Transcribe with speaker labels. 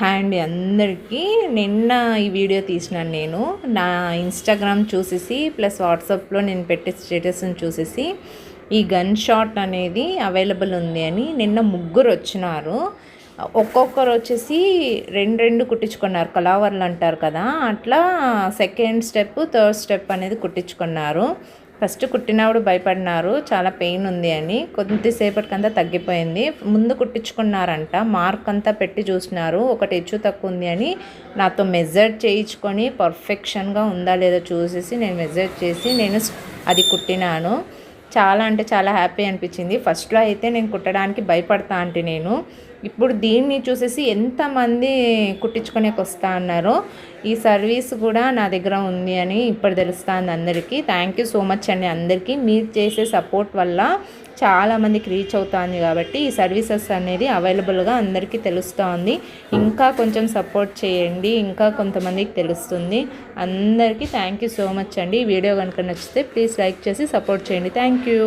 Speaker 1: And అందరికీ నిన్న ఈ వీడియో తీసినాను నేను నా ఇన్స్టాగ్రామ్ చూసేసి ప్లస్ వాట్సాప్లో నేను పెట్టే స్టేటస్ని చూసేసి ఈ గన్ షాట్ అనేది అవైలబుల్ ఉంది అని నిన్న ముగ్గురు వచ్చినారు. ఒక్కొక్కరు వచ్చేసి రెండు కుట్టించుకున్నారు, కలావర్లు అంటారు కదా, అట్లా సెకండ్ స్టెప్ థర్డ్ స్టెప్ అనేది కుట్టించుకున్నారు. ఫస్ట్ కుట్టినప్పుడు భయపడినారు, చాలా పెయిన్ ఉంది అని. కొద్దిసేపటికంతా తగ్గిపోయింది. ముందు కుట్టించుకున్నారంట, మార్క్ అంతా పెట్టి చూసినారు, ఒకటి హెచ్చు తక్కువ ఉంది అని నాతో మెజర్ చేయించుకొని పర్ఫెక్షన్గా ఉందా లేదా చూసేసి నేను మెజర్ చేసి నేను అది కుట్టినాను. చాలా అంటే చాలా హ్యాపీ అనిపించింది. ఫస్ట్లో అయితే నేను కుట్టడానికి భయపడతా అంటే నేను ఇప్పుడు దీన్ని చూసేసి ఎంతమంది కుట్టించుకునేకి వస్తా అన్నారో ఈ సర్వీస్ కూడా నా దగ్గర ఉంది అని ఇప్పుడు తెలుస్తుంది అందరికీ. థ్యాంక్ యూ సో మచ్ అండి అందరికీ. మీరు చేసే సపోర్ట్ వల్ల చాలామందికి రీచ్ అవుతుంది కాబట్టి ఈ సర్వీసెస్ అనేది అవైలబుల్గా అందరికీ తెలుస్తుంది. ఇంకా కొంచెం సపోర్ట్ చేయండి, ఇంకా కొంతమందికి తెలుస్తుంది. అందరికీ థ్యాంక్ యూ సో మచ్ అండి. ఈ వీడియో కనుక నచ్చితే ప్లీజ్ లైక్ చేసి సపోర్ట్ చేయండి. Thank you.